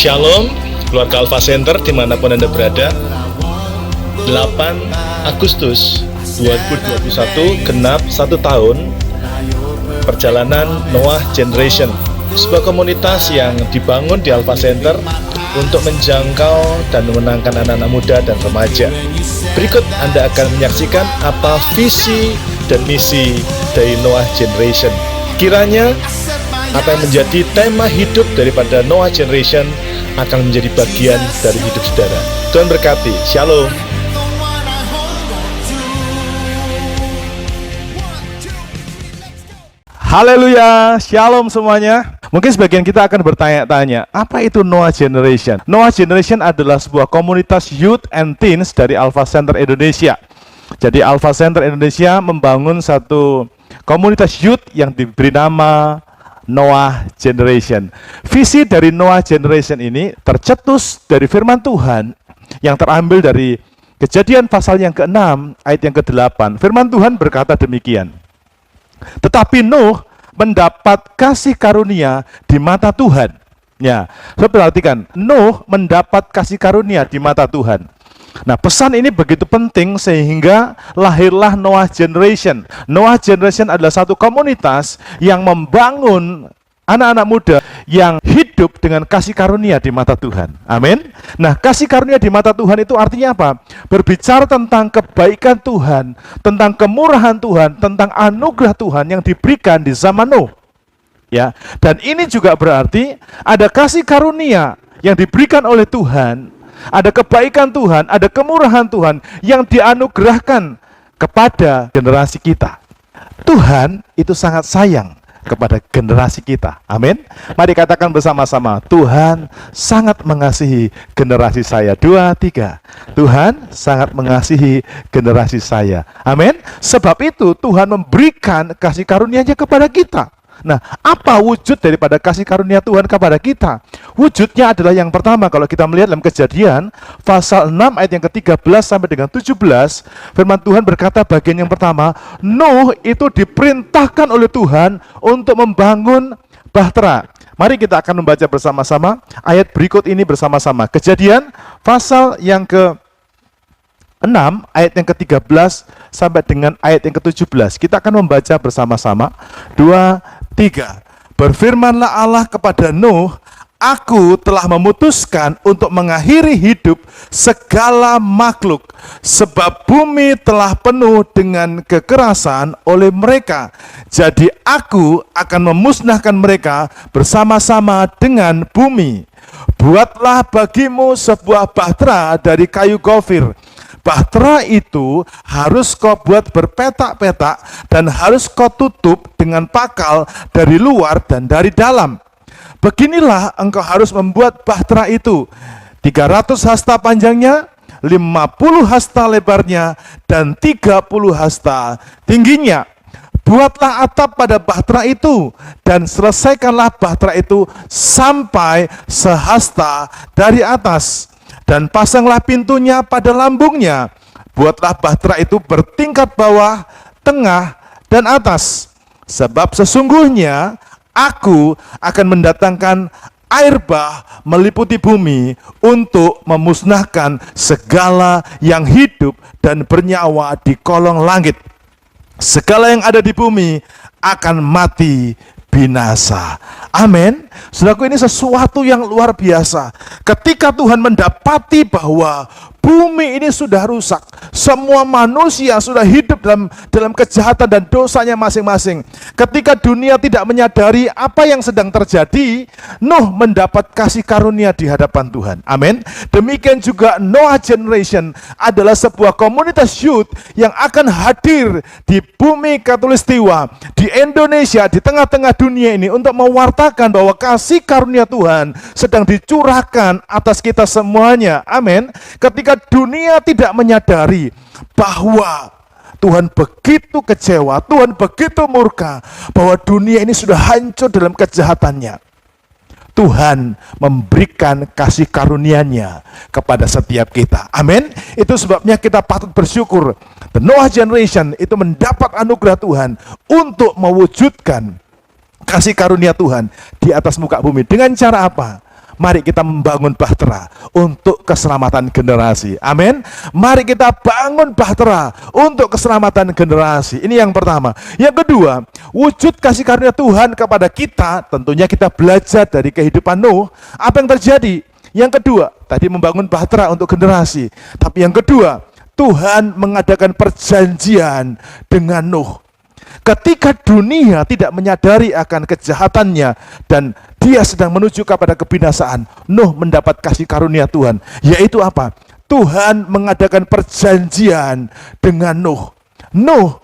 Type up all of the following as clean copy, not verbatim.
Shalom, keluarga Alpha Center dimanapun Anda berada. 8 Agustus 2021 genap 1 tahun perjalanan Noah Generation, sebuah komunitas yang dibangun di Alpha Center untuk menjangkau dan memenangkan anak-anak muda dan remaja. Berikut Anda akan menyaksikan apa visi dan misi dari Noah Generation. Kiranya apa yang menjadi tema hidup daripada Noah Generation akan menjadi bagian dari hidup saudara. Tuhan berkati. Shalom. Haleluya, shalom semuanya. Mungkin sebagian kita akan bertanya-tanya, apa itu Noah Generation? Noah Generation adalah sebuah komunitas youth and teens dari Alpha Center Indonesia. Jadi Alpha Center Indonesia membangun satu komunitas youth yang diberi nama Noah Generation. Visi dari Noah Generation ini tercetus dari firman Tuhan yang terambil dari Kejadian pasal yang ke-6 ayat yang ke-8. Firman Tuhan berkata demikian. Tetapi Nuh mendapat kasih karunia di mata Tuhan. Ya, saudara perhatikan, Nuh mendapat kasih karunia di mata Tuhan. Nah, pesan ini begitu penting sehingga lahirlah Noah Generation. Noah Generation adalah satu komunitas yang membangun anak-anak muda yang hidup dengan kasih karunia di mata Tuhan. Amin. Nah, kasih karunia di mata Tuhan itu artinya apa? Berbicara tentang kebaikan Tuhan, tentang kemurahan Tuhan, tentang anugerah Tuhan yang diberikan di zaman Nuh. Ya, dan ini juga berarti ada kasih karunia yang diberikan oleh Tuhan, ada kebaikan Tuhan, ada kemurahan Tuhan yang dianugerahkan kepada generasi kita. Tuhan itu sangat sayang kepada generasi kita. Amin. Mari katakan bersama-sama, Tuhan sangat mengasihi generasi saya. 2, 3. Tuhan sangat mengasihi generasi saya. Amin. Sebab itu Tuhan memberikan kasih karunia-Nya kepada kita. Nah, apa wujud daripada kasih karunia Tuhan kepada kita? Wujudnya adalah yang pertama, kalau kita melihat dalam Kejadian pasal 6 ayat yang ke-13 sampai dengan 17, firman Tuhan berkata bagian yang pertama, Nuh itu diperintahkan oleh Tuhan untuk membangun bahtera. Mari kita akan membaca bersama-sama ayat berikut ini bersama-sama. Kejadian pasal yang ke 6 ayat yang ke-13 sampai dengan ayat yang ke-17. Kita akan membaca bersama-sama. 2, 3. Berfirmanlah Allah kepada Nuh, Aku telah memutuskan untuk mengakhiri hidup segala makhluk, sebab bumi telah penuh dengan kekerasan oleh mereka. Jadi aku akan memusnahkan mereka bersama-sama dengan bumi. Buatlah bagimu sebuah bahtera dari kayu gofir. Bahtera itu harus kau buat berpetak-petak dan harus kau tutup dengan pakal dari luar dan dari dalam. Beginilah engkau harus membuat bahtera itu. 300 hasta panjangnya, 50 hasta lebarnya, dan 30 hasta tingginya. Buatlah atap pada bahtera itu dan selesaikanlah bahtera itu sampai sehasta dari atas. Dan pasanglah pintunya pada lambungnya. Buatlah bahtera itu bertingkat bawah, tengah, dan atas. Sebab sesungguhnya aku akan mendatangkan air bah meliputi bumi untuk memusnahkan segala yang hidup dan bernyawa di kolong langit. Segala yang ada di bumi akan mati binasa. Amin. Saudaraku, ini sesuatu yang luar biasa. Ketika Tuhan mendapati bahwa bumi ini sudah rusak, semua manusia sudah hidup dalam kejahatan dan dosanya masing-masing. Ketika dunia tidak menyadari apa yang sedang terjadi, Nuh mendapat kasih karunia di hadapan Tuhan. Amin. Demikian juga Noah Generation adalah sebuah komunitas youth yang akan hadir di bumi Katulistiwa, di Indonesia, di tengah-tengah dunia ini untuk mewartakan bahwa kasih karunia Tuhan sedang dicurahkan atas kita semuanya. Amin. Ketika dunia tidak menyadari bahwa Tuhan begitu kecewa, Tuhan begitu murka, bahwa dunia ini sudah hancur dalam kejahatannya, Tuhan memberikan kasih karunia-Nya kepada setiap kita. Amin. Itu sebabnya kita patut bersyukur. The Noah Generation itu mendapat anugerah Tuhan untuk mewujudkan kasih karunia Tuhan di atas muka bumi. Dengan cara apa? Mari kita membangun bahtera untuk keselamatan generasi. Amin. Mari kita bangun bahtera untuk keselamatan generasi. Ini yang pertama. Yang kedua, wujud kasih karunia Tuhan kepada kita, tentunya kita belajar dari kehidupan Nuh. Apa yang terjadi? Yang kedua, tadi membangun bahtera untuk generasi. Tapi yang kedua, Tuhan mengadakan perjanjian dengan Nuh. Ketika dunia tidak menyadari akan kejahatannya dan dia sedang menuju kepada kebinasaan, Nuh mendapat kasih karunia Tuhan. Yaitu apa? Tuhan mengadakan perjanjian dengan Nuh. Nuh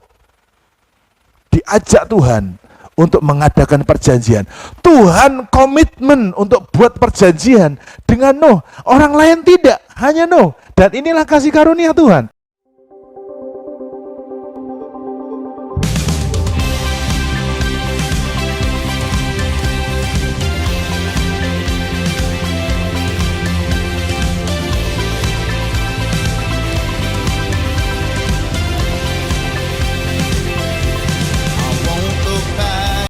diajak Tuhan untuk mengadakan perjanjian. Tuhan komitmen untuk buat perjanjian dengan Nuh. Orang lain tidak, hanya Nuh. Dan inilah kasih karunia Tuhan.